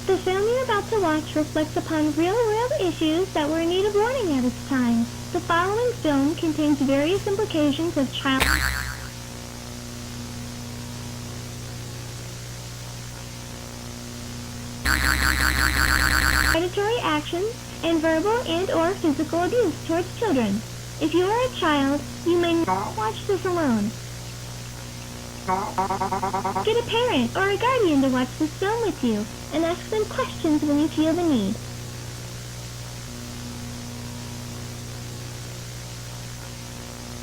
The film you're about to watch reflects upon real-world issues that were in need of warning at its time. The following film contains various implications of child predatory actions and verbal and/or physical abuse towards children. If you are a child, you may not watch this alone. Get a parent or a guardian to watch this film with you and ask them questions when you feel the need.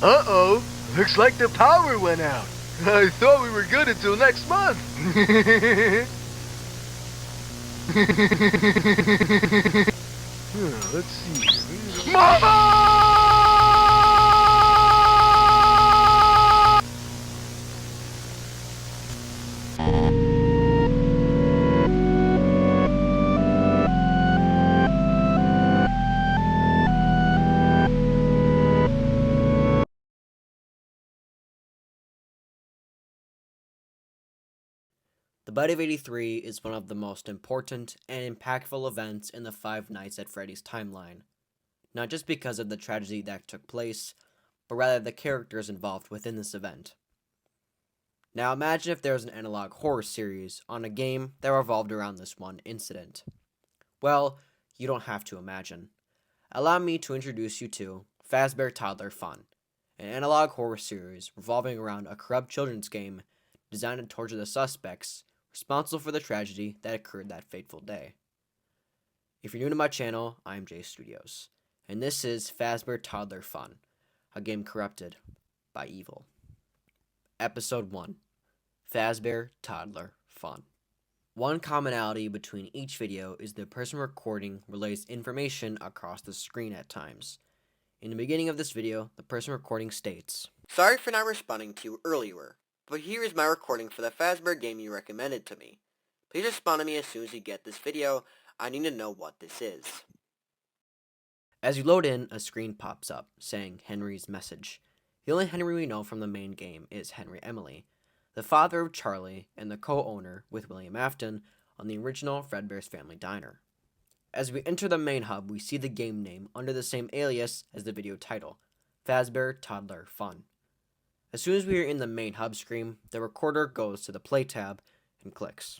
Uh-oh, looks like the power went out. I thought we were good until next month. Let's see. Mama! The Bite of 83 is one of the most important and impactful events in the Five Nights at Freddy's timeline, not just because of the tragedy that took place, but rather the characters involved within this event. Now imagine if there was an analog horror series on a game that revolved around this one incident. Well, you don't have to imagine. Allow me to introduce you to Fazbear Toddler Fun, an analog horror series revolving around a corrupt children's game designed to torture the suspects responsible for the tragedy that occurred that fateful day. If you're new to my channel, I'm Jay Studios, and this is Fazbear Toddler Fun, a game corrupted by evil. Episode 1, Fazbear Toddler Fun. One commonality between each video is the person recording relays information across the screen at times. In the beginning of this video, the person recording states, "Sorry for not responding to you earlier, but here is my recording for the Fazbear game you recommended to me. Please respond to me as soon as you get this video. I need to know what this is." As you load in, a screen pops up saying Henry's message. The only Henry we know from the main game is Henry Emily, the father of Charlie and the co-owner with William Afton on the original Fredbear's Family Diner. As we enter the main hub, we see the game name under the same alias as the video title, Fazbear Toddler Fun. As soon as we are in the main hub screen, the recorder goes to the play tab and clicks.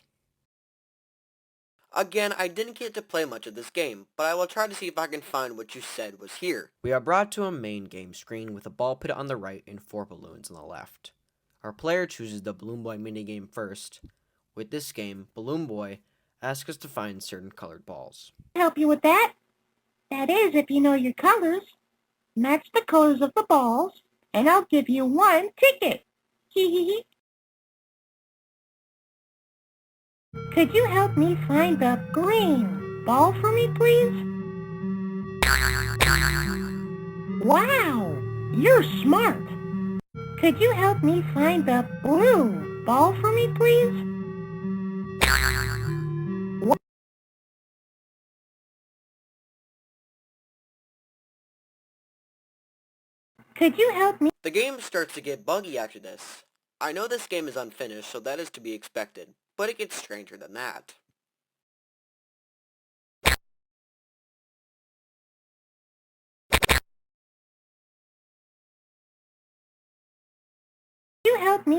Again, I didn't get to play much of this game, but I will try to see if I can find what you said was here. We are brought to a main game screen with a ball pit on the right and 4 balloons on the left. Our player chooses the Balloon Boy minigame first. With this game, Balloon Boy asks us to find certain colored balls. Help you with that? That is, if you know your colors. Match the colors of the balls, and I'll give you 1 ticket. Hee hee hee. Could you help me find the green ball for me, please? Wow, you're smart. Could you help me find the blue ball for me, please? Could you help me? The game starts to get buggy after this. I know this game is unfinished, so that is to be expected, but it gets stranger than that. Could you help me?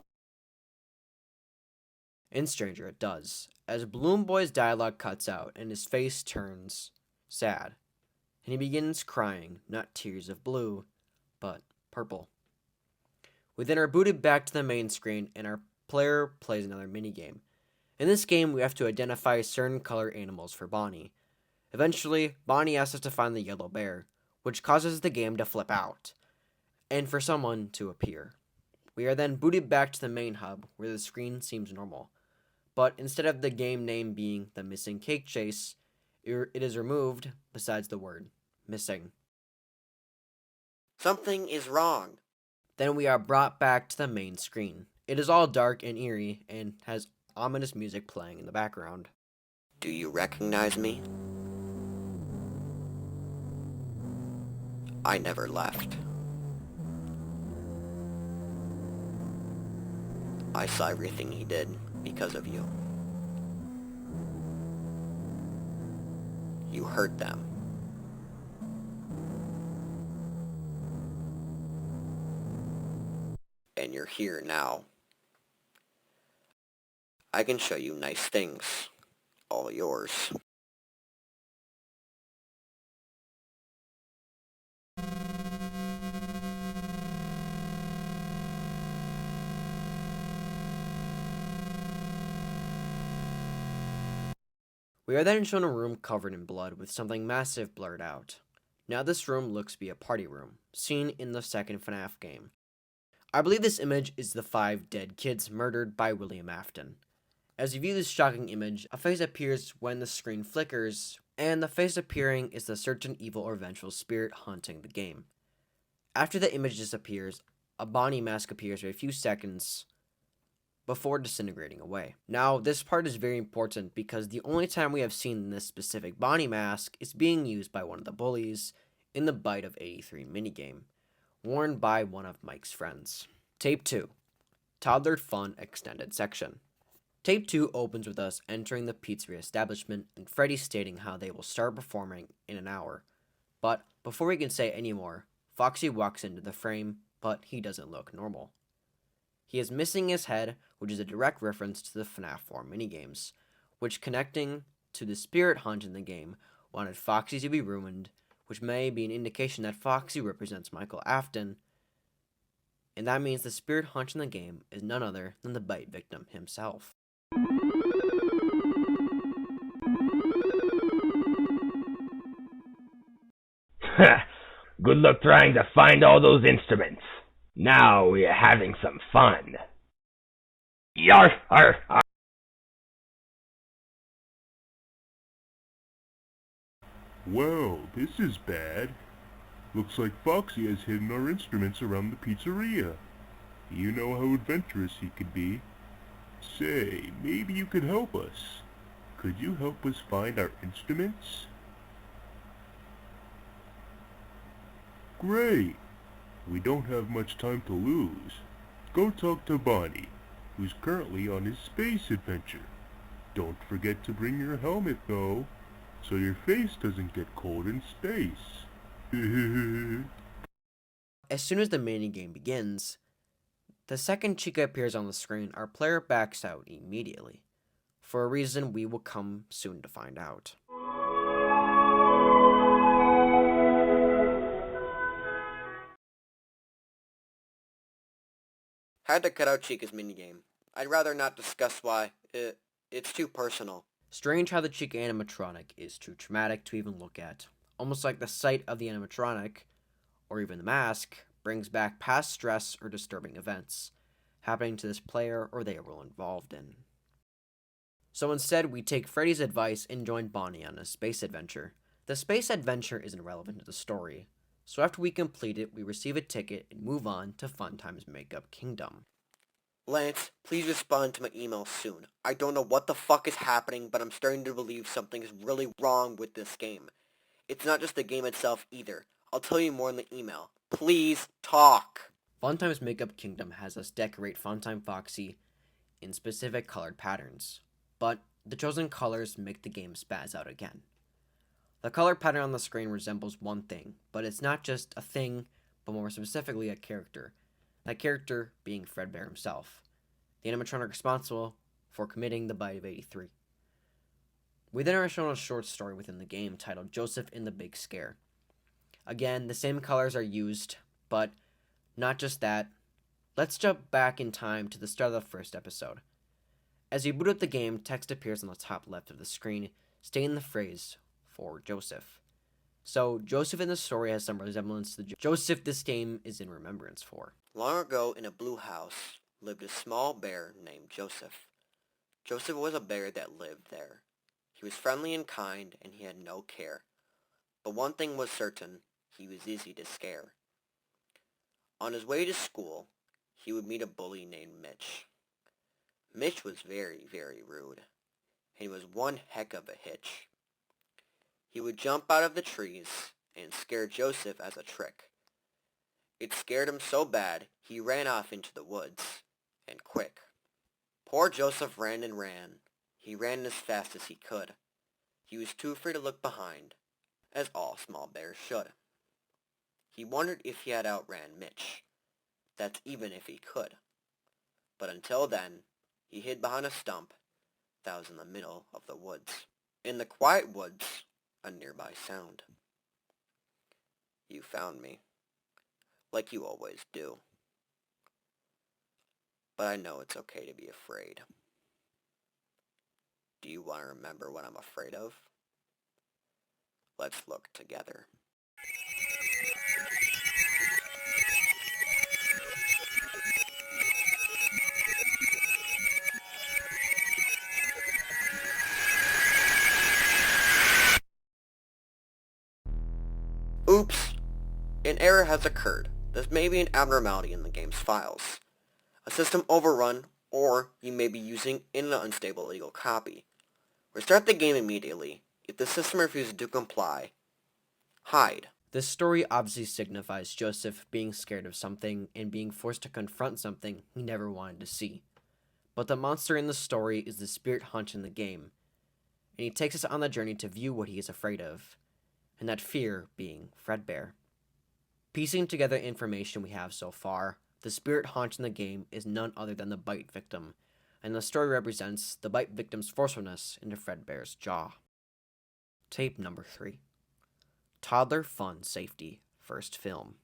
In Stranger, it does, as Balloon Boy's dialogue cuts out and his face turns sad, and he begins crying, not tears of blue, but purple. We then are booted back to the main screen and our player plays another minigame. In this game, we have to identify certain color animals for Bonnie. Eventually, Bonnie asks us to find the yellow bear, which causes the game to flip out, and for someone to appear. We are then booted back to the main hub, where the screen seems normal. But instead of the game name being The Missing Cake Chase, it is removed besides the word missing. Something is wrong. Then we are brought back to the main screen. It is all dark and eerie and has ominous music playing in the background. Do you recognize me? I never left. I saw everything he did because of you. You hurt them. And you're here now. I can show you nice things. All yours. We are then shown a room covered in blood with something massive blurred out. Now this room looks to be a party room, seen in the second FNAF game. I believe this image is the 5 dead kids murdered by William Afton. As you view this shocking image, a face appears when the screen flickers, and the face appearing is the certain evil or vengeful spirit haunting the game. After the image disappears, a Bonnie mask appears for a few seconds before disintegrating away. Now, this part is very important because the only time we have seen this specific Bonnie mask is being used by one of the bullies in the Bite of 83 minigame, worn by one of Mike's friends. Tape 2, Toddler Fun Extended Section. Tape 2 opens with us entering the pizzeria establishment and Freddy stating how they will start performing in an hour. But before we can say any more, Foxy walks into the frame, but he doesn't look normal. He is missing his head, which is a direct reference to the FNAF 4 minigames, which connecting to the spirit hunt in the game wanted Foxy to be ruined, which may be an indication that Foxy represents Michael Afton, and that means the spirit hunt in the game is none other than the bite victim himself. Good luck trying to find all those instruments. Now we're having some fun. Yarf, arf, arf. Well, this is bad. Looks like Foxy has hidden our instruments around the pizzeria. You know how adventurous he could be. Say, maybe you could help us. Could you help us find our instruments? Great! We don't have much time to lose. Go talk to Bonnie, who's currently on his space adventure. Don't forget to bring your helmet, though, so your face doesn't get cold in space. As soon as the minigame begins, the second Chica appears on the screen, our player backs out immediately, for a reason we will come soon to find out. Had to cut out Chica's minigame. I'd rather not discuss why. It's too personal. Strange how the Chica animatronic is too traumatic to even look at. Almost like the sight of the animatronic, or even the mask, brings back past stress or disturbing events happening to this player or they were involved in. So instead, we take Freddy's advice and join Bonnie on a space adventure. The space adventure isn't relevant to the story, so after we complete it, we receive a ticket and move on to Fun Times Makeup Kingdom. Lance, please respond to my email soon. I don't know what the fuck is happening, but I'm starting to believe something is really wrong with this game. It's not just the game itself either. I'll tell you more in the email. Please talk! Fun Times Makeup Kingdom has us decorate Funtime Foxy in specific colored patterns, but the chosen colors make the game spaz out again. The color pattern on the screen resembles one thing, but it's not just a thing, but more specifically a character. That character being Fazbear himself, the animatronic responsible for committing the Bite of 83. We then are shown a short story within the game titled Joseph in the Big Scare. Again, the same colors are used, but not just that. Let's jump back in time to the start of the first episode. As you boot up the game, text appears on the top left of the screen, stating the phrase, for Joseph. So, Joseph in the story has some resemblance to the Joseph this game is in remembrance for. Long ago, in a blue house, lived a small bear named Joseph. Joseph was a bear that lived there. He was friendly and kind, and he had no care. But one thing was certain, he was easy to scare. On his way to school, he would meet a bully named Mitch. Mitch was very, very rude, and he was one heck of a hitch. He would jump out of the trees and scare Joseph as a trick. It scared him so bad, he ran off into the woods, and quick. Poor Joseph ran and ran. He ran as fast as he could. He was too afraid to look behind, as all small bears should. He wondered if he had outran Mitch. That's even if he could. But until then, he hid behind a stump that was in the middle of the woods. In the quiet woods, a nearby sound. You found me, like you always do. But I know it's okay to be afraid. Do you want to remember what I'm afraid of? Let's look together. Oops! An error has occurred. This may be an abnormality in the game's files. A system overrun, or you may be using an unstable illegal copy. Restart the game immediately. If the system refuses to comply, hide. This story obviously signifies Joseph being scared of something and being forced to confront something he never wanted to see. But the monster in the story is the spirit haunting the game, and he takes us on the journey to view what he is afraid of, and that fear being Fazbear. Piecing together information we have so far, the spirit haunting the game is none other than the bite victim, and the story represents the bite victim's forcefulness into Fazbear's jaw. Tape number 3. Toddler Fun Safety, first film.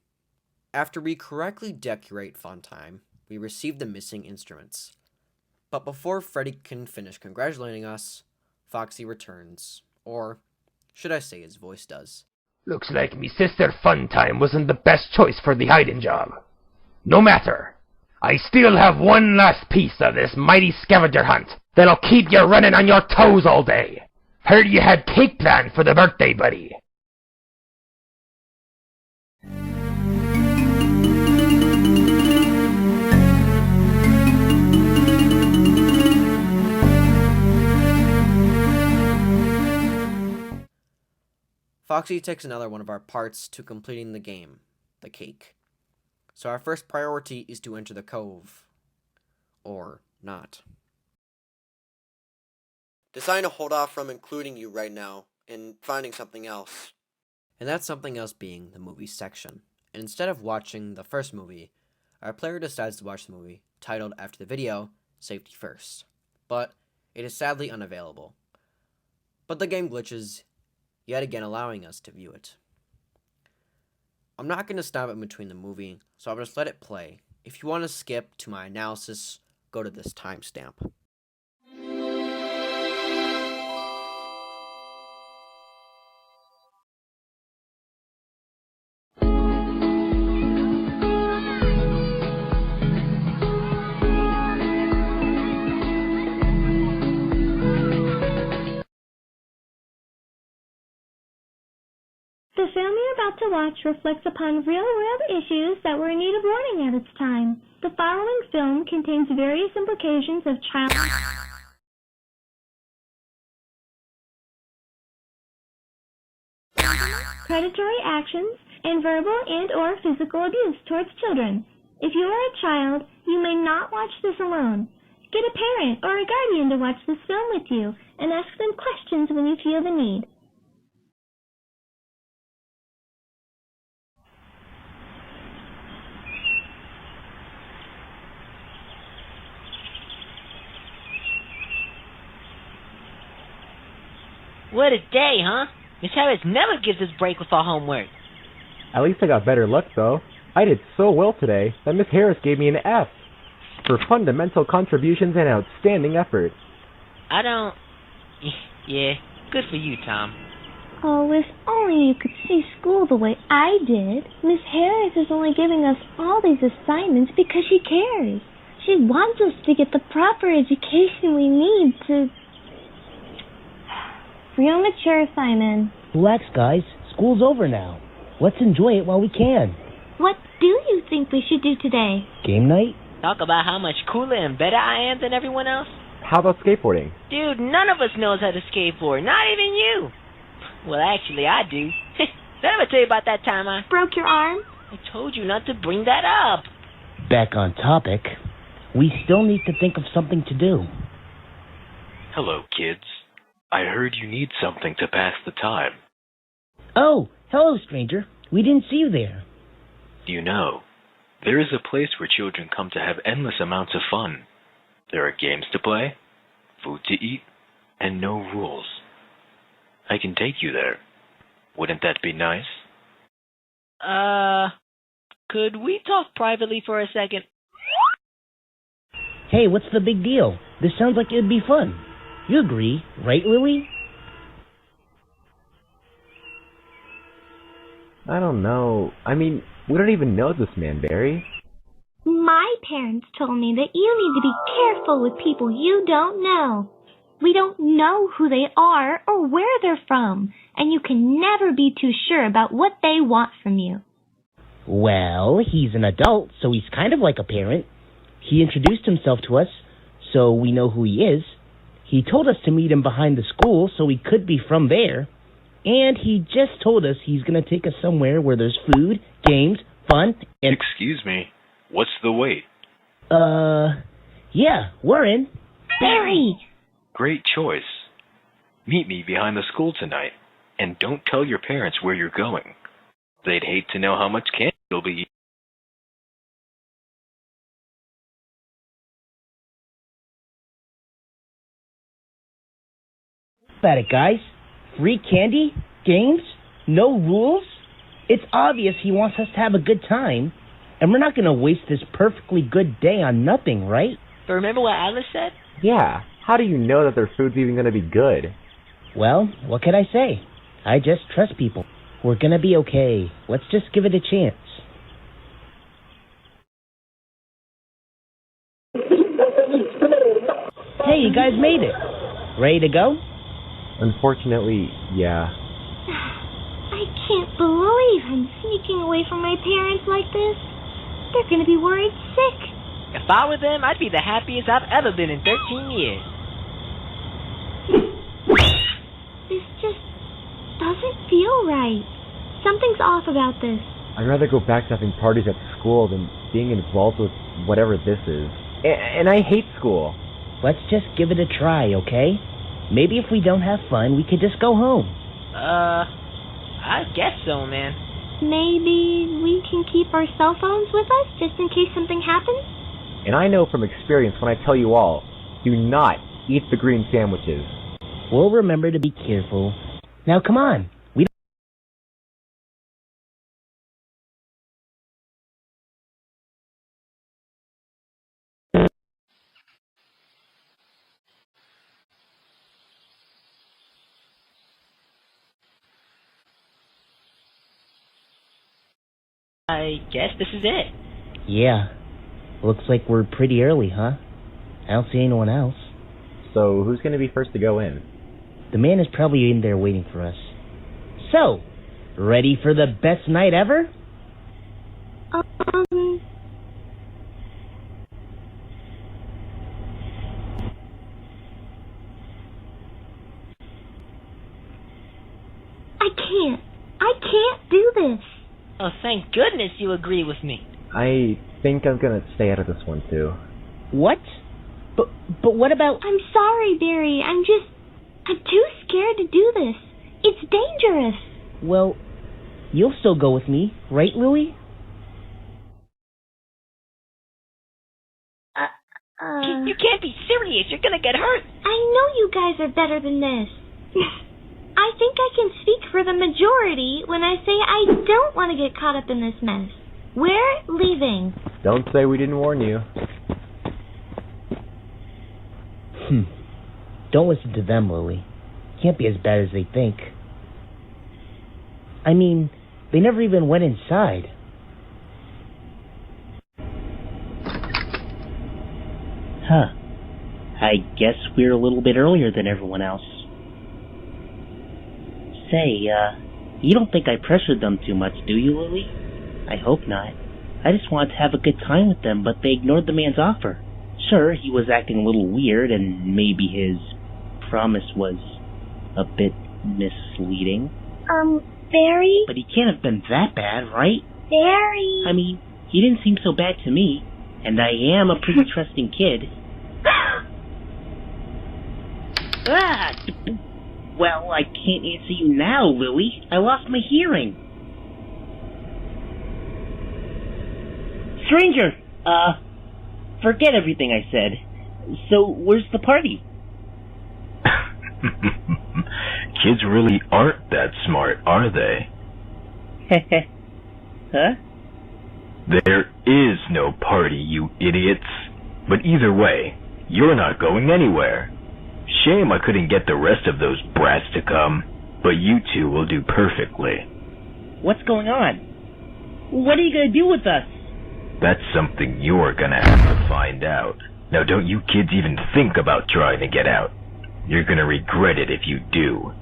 After we correctly decorate Fun Time, we receive the missing instruments. But before Freddy can finish congratulating us, Foxy returns, or should I say his voice does. Looks like me sister Funtime wasn't the best choice for the hiding job. No matter. I still have one last piece of this mighty scavenger hunt that'll keep you running on your toes all day. Heard you had cake planned for the birthday, buddy. Foxy takes another one of our parts to completing the game, the cake. So our first priority is to enter the cove. Or not. Deciding to hold off from including you right now and finding something else. And that something else being the movie section. And instead of watching the first movie, our player decides to watch the movie, titled after the video, Safety First. But it is sadly unavailable. But the game glitches, yet again allowing us to view it. I'm not going to stop in between the movie, so I'll just let it play. If you want to skip to my analysis, go to this timestamp. The film you're about to watch reflects upon real-world issues that were in need of warning at its time. The following film contains various implications of child predatory actions and verbal and/or physical abuse towards children. If you are a child, you may not watch this alone. Get a parent or a guardian to watch this film with you and ask them questions when you feel the need. What a day, huh? Miss Harris never gives us break with our homework. At least I got better luck, though. I did so well today that Miss Harris gave me an F for fundamental contributions and outstanding effort. I don't... Yeah, good for you, Tom. Oh, if only you could see school the way I did. Miss Harris is only giving us all these assignments because she cares. She wants us to get the proper education we need to... Real mature, Simon. Relax, guys. School's over now. Let's enjoy it while we can. What do you think we should do today? Game night? Talk about how much cooler and better I am than everyone else. How about skateboarding? Dude, none of us knows how to skateboard. Not even you. Well, actually, I do. Did I ever tell you about that time I... Broke your arm? I told you not to bring that up. Back on topic. We still need to think of something to do. Hello, kids. I heard you need something to pass the time. Oh, hello, stranger. We didn't see you there. You know, there is a place where children come to have endless amounts of fun. There are games to play, food to eat, and no rules. I can take you there. Wouldn't that be nice? Could we talk privately for a second? Hey, what's the big deal? This sounds like it'd be fun. You agree, right, Lily? I don't know. I mean, we don't even know this man, Barry. My parents told me that you need to be careful with people you don't know. We don't know who they are or where they're from, and you can never be too sure about what they want from you. Well, he's an adult, so he's kind of like a parent. He introduced himself to us, so we know who he is. He told us to meet him behind the school, so we could be from there. And he just told us he's going to take us somewhere where there's food, games, fun, and... Excuse me, what's the wait? Yeah, we're in. Barry! Great choice. Meet me behind the school tonight, and don't tell your parents where you're going. They'd hate to know how much candy you'll be eating. About it, guys. Free candy? Games? No rules? It's obvious he wants us to have a good time, and we're not going to waste this perfectly good day on nothing, right? But remember what Alice said? Yeah, how do you know that their food's even going to be good? Well, what can I say? I just trust people. We're going to be okay. Let's just give it a chance. Hey, you guys made it. Ready to go? Unfortunately, yeah. I can't believe I'm sneaking away from my parents like this. They're going to be worried sick. If I were them, I'd be the happiest I've ever been in 13 years. This just doesn't feel right. Something's off about this. I'd rather go back to having parties at school than being involved with whatever this is. And I hate school. Let's just give it a try, okay? Maybe if we don't have fun, we could just go home. I guess so, man. Maybe we can keep our cell phones with us just in case something happens? And I know from experience when I tell you all, do not eat the green sandwiches. We'll remember to be careful. Now come on. I guess this is it. Yeah. Looks like we're pretty early, huh? I don't see anyone else. So, who's going to be first to go in? The man is probably in there waiting for us. So, ready for the best night ever? I can't do this. Oh, thank goodness you agree with me. I think I'm going to stay out of this one, too. What? But what about... I'm sorry, Barry. I'm too scared to do this. It's dangerous. Well, you'll still go with me, right, Louie? You can't be serious. You're gonna get hurt. I know you guys are better than this. I think I can speak for the majority when I say I don't want to get caught up in this mess. We're leaving. Don't say we didn't warn you. Don't listen to them, Lily. Can't be as bad as they think. I mean, they never even went inside. Huh. I guess we're a little bit earlier than everyone else. Say, you don't think I pressured them too much, do you, Lily? I hope not. I just wanted to have a good time with them, but they ignored the man's offer. Sure, he was acting a little weird, and maybe his promise was a bit misleading. Barry? But he can't have been that bad, right? Barry? I mean, he didn't seem so bad to me, and I am a pretty trusting kid. Well, I can't answer you now, Louie. I lost my hearing. Stranger! Forget everything I said. So, where's the party? Kids really aren't that smart, are they? Huh? There is no party, you idiots. But either way, you're not going anywhere. Shame I couldn't get the rest of those brats to come, but you two will do perfectly. What's going on? What are you gonna do with us? That's something you're gonna have to find out. Now don't you kids even think about trying to get out. You're gonna regret it if you do.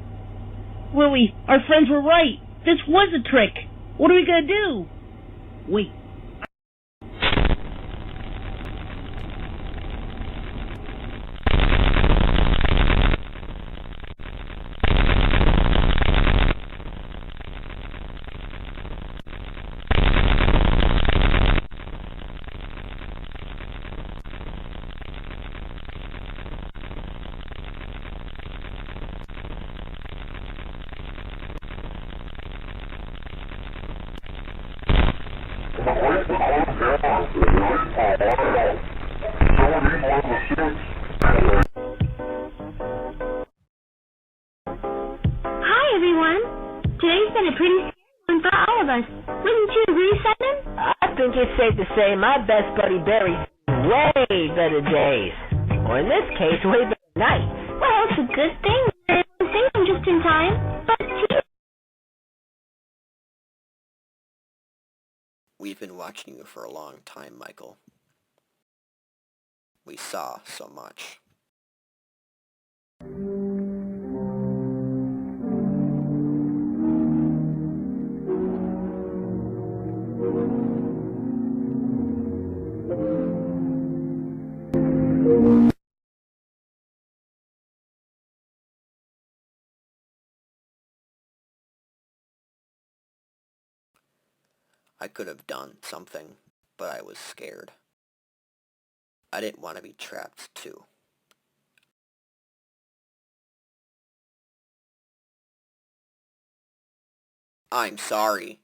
Louie, our friends were right. This was a trick. What are we gonna do? Wait. Hi, everyone. Today's been a pretty scary one for all of us. Wouldn't you agree, Simon? I think it's safe to say my best buddy Barry's way better days. Or in this case, way better nights. Well, it's a good thing that I saved him just in time. But gee, We've been watching you for a long time, Michael. We saw so much. I could have done something, but I was scared. I didn't want to be trapped, too. I'm sorry.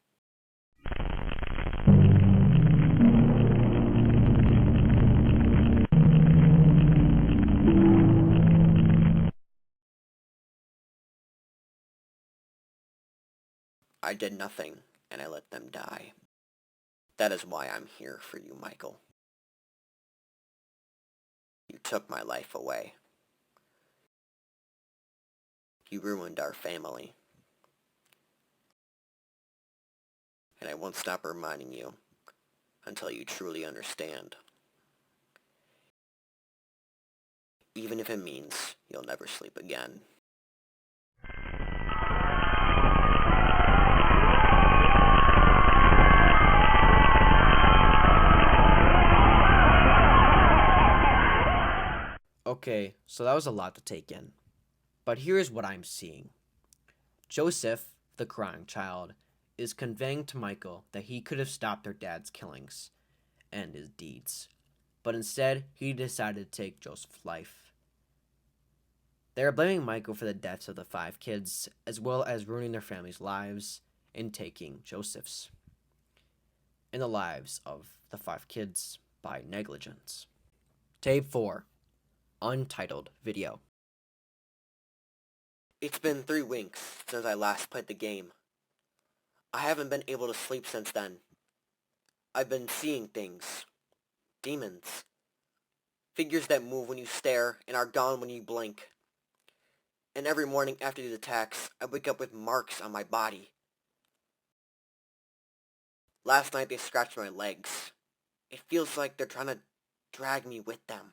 I did nothing, and I let them die. That is why I'm here for you, Michael. You took my life away. You ruined our family. And I won't stop reminding you until you truly understand. Even if it means you'll never sleep again. Okay, so that was a lot to take in. But here's what I'm seeing. Joseph, the crying child, is conveying to Michael that he could have stopped their dad's killings and his deeds. But instead, he decided to take Joseph's life. They are blaming Michael for the deaths of the 5 kids, as well as ruining their family's lives and taking Joseph's. And the lives of the 5 kids by negligence. Tape 4. Untitled video. It's been 3 weeks since I last played the game. I haven't been able to sleep since then. I've been seeing things. Demons. Figures that move when you stare and are gone when you blink. And every morning after these attacks, I wake up with marks on my body. Last night they scratched my legs. It feels like they're trying to drag me with them.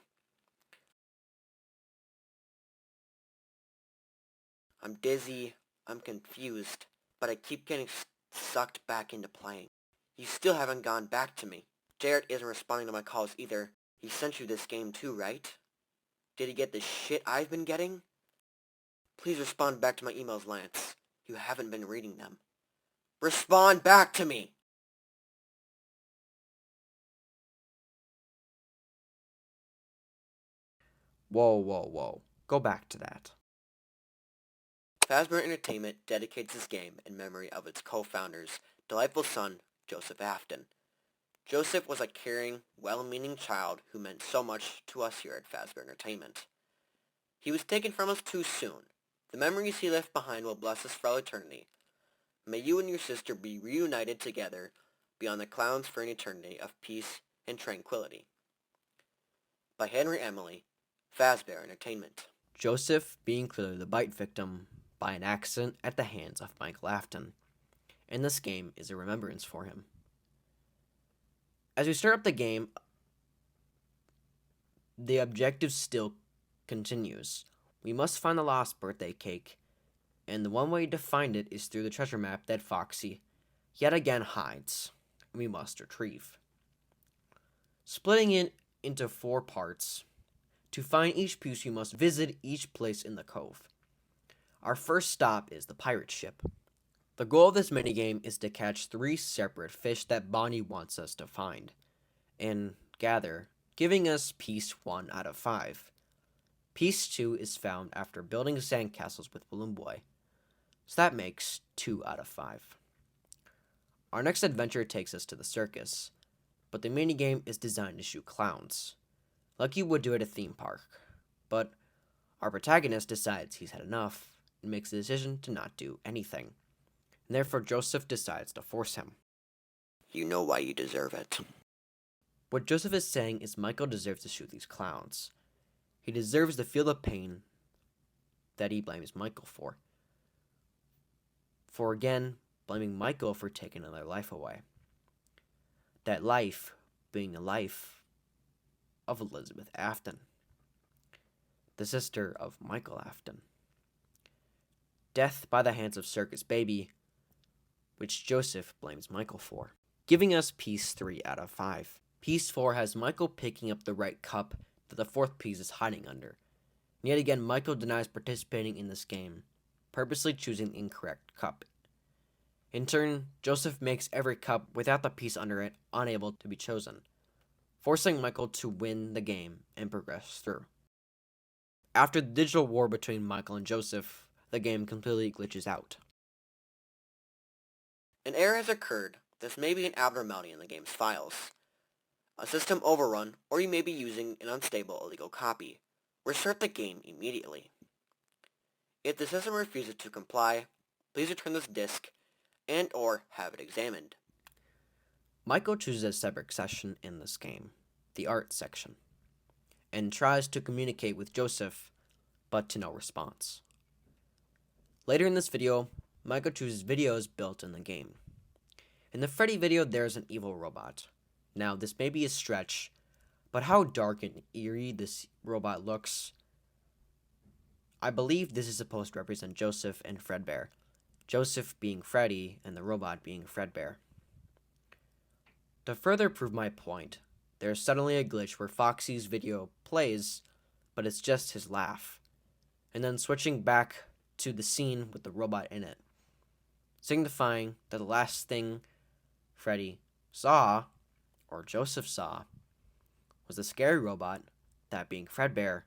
I'm dizzy, I'm confused, but I keep getting sucked back into playing. You still haven't gone back to me. Jared isn't responding to my calls either. He sent you this game too, right? Did he get the shit I've been getting? Please respond back to my emails, Lance. You haven't been reading them. Respond back to me! Whoa, whoa, whoa. Go back to that. Fazbear Entertainment dedicates this game in memory of its co-founder's delightful son, Joseph Afton. Joseph was a caring, well-meaning child who meant so much to us here at Fazbear Entertainment. He was taken from us too soon. The memories he left behind will bless us for all eternity. May you and your sister be reunited together beyond the clouds for an eternity of peace and tranquility. By Henry Emily, Fazbear Entertainment. Joseph being clearly the bite victim by an accident at the hands of Michael Afton, and this game is a remembrance for him. As we start up the game, the objective still continues. We must find the lost birthday cake, and the one way to find it is through the treasure map that Foxy yet again hides, and we must retrieve. Splitting it into 4 parts, to find each piece we must visit each place in the cove. Our first stop is the pirate ship. The goal of this minigame is to catch 3 separate fish that Bonnie wants us to find and gather, giving us piece 1 out of 5. Piece 2 is found after building sandcastles with Balloon Boy, so that makes 2 out of 5. Our next adventure takes us to the circus, but the minigame is designed to shoot clowns, like you would do at a theme park. But our protagonist decides he's had enough and makes the decision to not do anything. And therefore Joseph decides to force him. You know why you deserve it. What Joseph is saying is Michael deserves to shoot these clowns. He deserves to feel the pain that he blames Michael for. For again, blaming Michael for taking another life away. That life being the life of Elizabeth Afton, the sister of Michael Afton. Death by the hands of Circus Baby, which Joseph blames Michael for, giving us piece 3 out of 5. Piece 4 has Michael picking up the right cup that the 4th piece is hiding under. And yet again, Michael denies participating in this game, purposely choosing the incorrect cup. In turn, Joseph makes every cup without the piece under it unable to be chosen, forcing Michael to win the game and progress through. After the digital war between Michael and Joseph, the game completely glitches out. An error has occurred. This may be an abnormality in the game's files, a system overrun, or you may be using an unstable illegal copy. Restart the game immediately. If the system refuses to comply, please return this disk and or have it examined. Michael chooses a separate section in this game, the art section, and tries to communicate with Joseph, but to no response. Later in this video, Michael chooses videos built in the game. In the Freddy video, there's an evil robot. Now, this may be a stretch, but how dark and eerie this robot looks. I believe this is supposed to represent Joseph and Fredbear. Joseph being Freddy and the robot being Fredbear. To further prove my point, there's suddenly a glitch where Foxy's video plays, but it's just his laugh, and then switching back to the scene with the robot in it, signifying that the last thing Freddy saw, or Joseph saw, was the scary robot, that being Fredbear,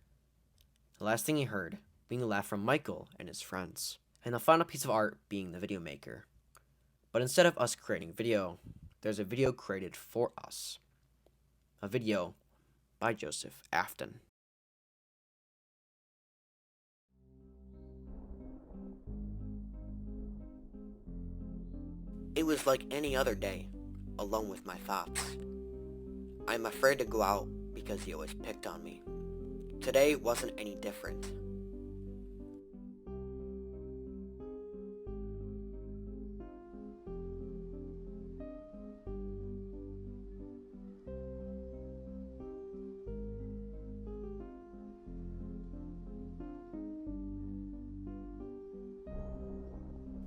the last thing he heard being a laugh from Michael and his friends, and the final piece of art being the video maker. But instead of us creating video, there's a video created for us. A video by Joseph Afton. It was like any other day, alone with my thoughts. I'm afraid to go out because he always picked on me. Today wasn't any different.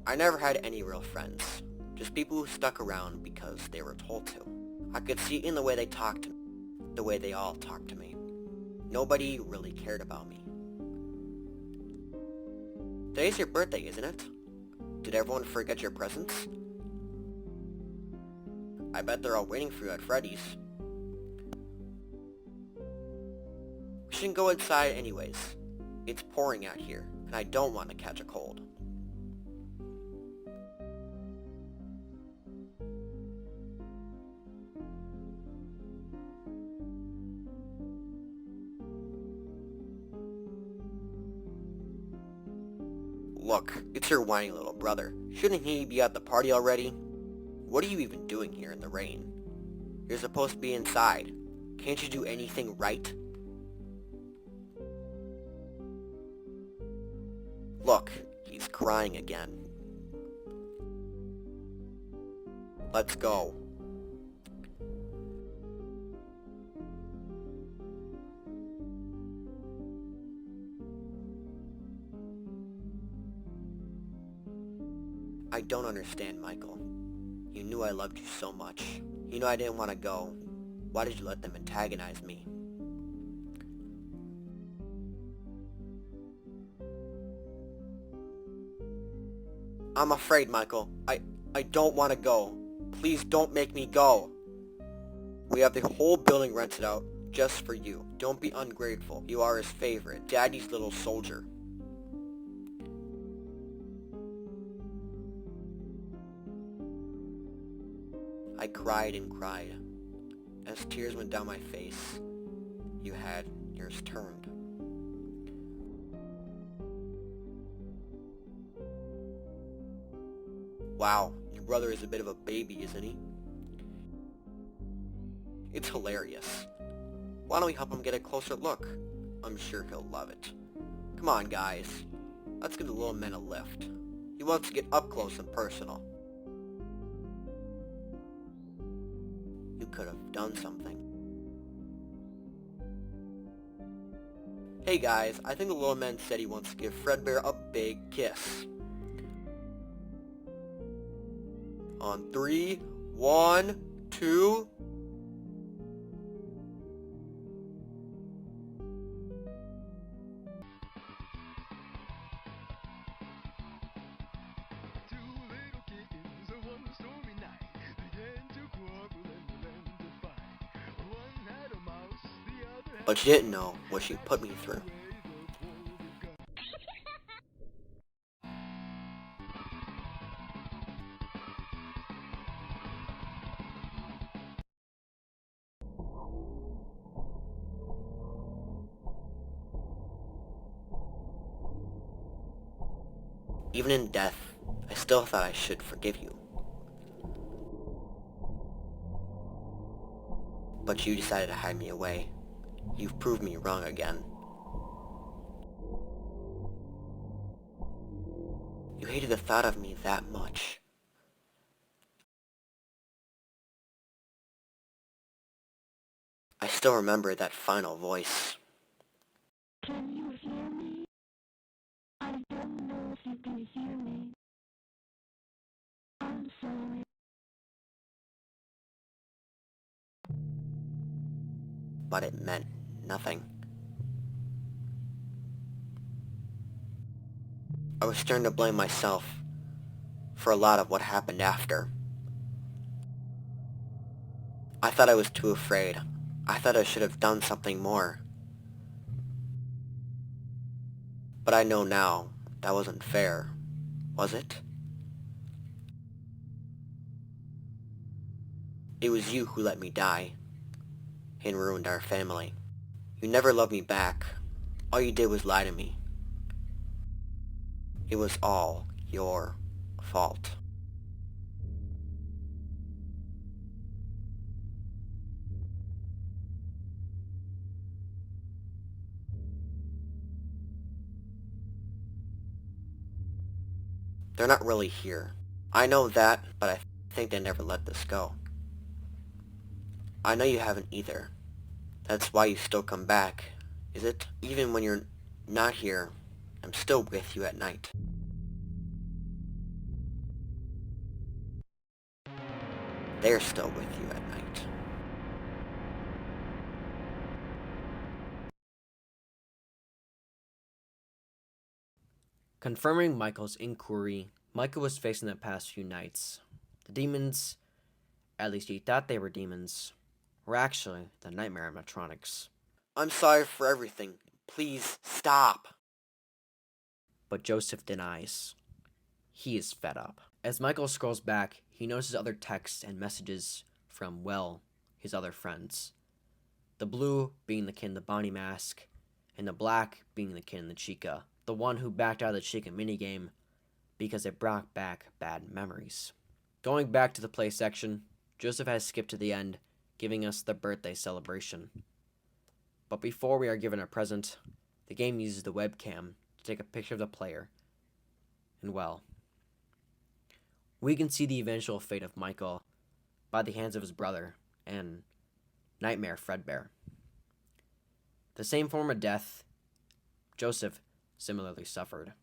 I never had any real friends, just people who stuck around because they were told to. I could see it in the way they talked to me, the way they all talked to me. Nobody really cared about me. Today's your birthday, isn't it? Did everyone forget your presents? I bet they're all waiting for you at Freddy's. We shouldn't go inside anyways. It's pouring out here, and I don't want to catch a cold. Look, it's your whiny little brother. Shouldn't he be at the party already? What are you even doing here in the rain? You're supposed to be inside. Can't you do anything right? Look, he's crying again. Let's go. I don't understand, Michael. You knew I loved you so much. You know I didn't want to go. Why did you let them antagonize me? I'm afraid, Michael. I don't want to go. Please don't make me go. We have the whole building rented out just for you. Don't be ungrateful. You are his favorite, Daddy's little soldier. I cried and cried. As tears went down my face, you had yours turned. Wow, your brother is a bit of a baby, isn't he? It's hilarious. Why don't we help him get a closer look? I'm sure he'll love it. Come on, guys. Let's give the little man a lift. He wants to get up close and personal. You could have done something. Hey guys, I think the little man said he wants to give Fredbear a big kiss. On 3, 1, 2... But you didn't know what she put me through. Even in death, I still thought I should forgive you. But you decided to hide me away. You've proved me wrong again. You hated the thought of me that much. I still remember that final voice. Can you hear me? I don't know if you can hear me. I'm sorry. But it meant nothing. I was starting to blame myself for a lot of what happened after. I thought I was too afraid. I thought I should have done something more. But I know now that wasn't fair, was it? It was you who let me die and ruined our family. You never loved me back. All you did was lie to me. It was all your fault. They're not really here. I know that, but I think they never let this go. I know you haven't either. That's why you still come back, is it? Even when you're not here, I'm still with you at night. They're still with you at night. Confirming Michael's inquiry, Michael was facing the past few nights. The demons, at least he thought they were demons, were actually the nightmare animatronics. I'm sorry for everything. Please stop. But Joseph denies. He is fed up. As Michael scrolls back, he notices other texts and messages from, well, his other friends. The blue being the kid in the Bonnie mask, and the black being the kid in the Chica. the one who backed out of the chicken minigame because it brought back bad memories. Going back to the play section, Joseph has skipped to the end, giving us the birthday celebration. But before we are given a present, the game uses the webcam to take a picture of the player. And well, we can see the eventual fate of Michael by the hands of his brother and Nightmare Fredbear. The same form of death Joseph similarly suffered.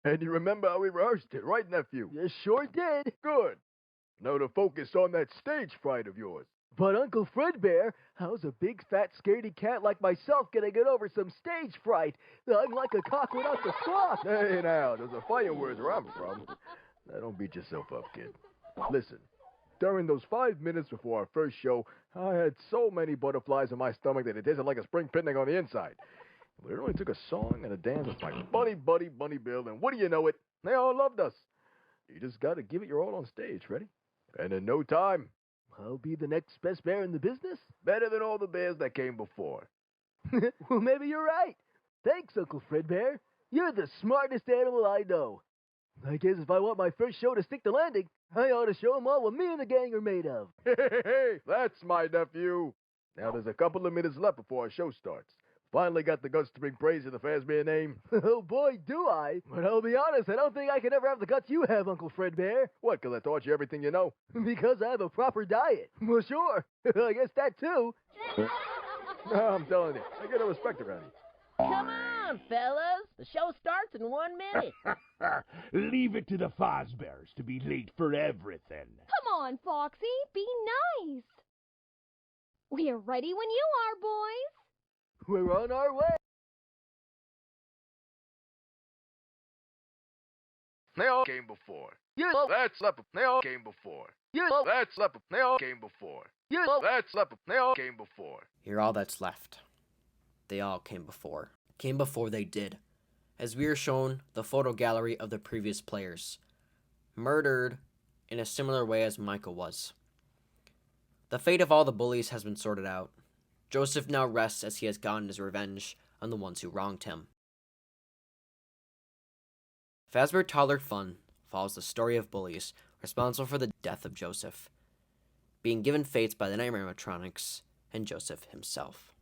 And you remember how we rehearsed it, right, nephew? You sure did. Good. Now to focus on that stage fright of yours. But Uncle Fredbear, how's a big fat scaredy cat like myself gonna get over some stage fright? I'm like a cock without the squawk. Hey now, there's a fighting words where I'm from. Now don't beat yourself up, kid. Listen, during those 5 minutes before our first show, I had so many butterflies in my stomach that it tasted like a spring picnic on the inside. But it only took a song and a dance with my bunny buddy, Bunny Bill, and what do you know it? They all loved us. You just gotta give it your all on stage, Freddy. And in no time, I'll be the next best bear in the business? better than all the bears that came before. Well, maybe you're right. Thanks, Uncle Fredbear. You're the smartest animal I know. I guess if I want my first show to stick the landing, I ought to show 'em all what me and the gang are made of. Hey, that's my nephew. Now there's a couple of minutes left before our show starts. Finally got the guts to bring praise to the Fazbear name. Oh boy, do I. But I'll be honest, I don't think I could ever have the guts you have, Uncle Fredbear. What, 'cause I taught you everything you know? Because I have a proper diet. Well, sure. I guess that too. No, I'm telling you, I get a respect around you. Come on, fellas. The show starts in 1 minute. Leave it to the Fazbears to be late for everything. Come on, Foxy, be nice. We're ready when you are, boys. We're on our way. They all came before. That's leopard. They all came before. That's leopard. They all came before. That's leopard. They all came before. You're all that's left. They all came before. Came before they did. As we are shown the photo gallery of the previous players. Murdered in a similar way as Michael was. The fate of all the bullies has been sorted out. Joseph now rests as he has gotten his revenge on the ones who wronged him. Fazbear Toddler Fun follows the story of bullies responsible for the death of Joseph, being given fates by the Nightmare animatronics and Joseph himself.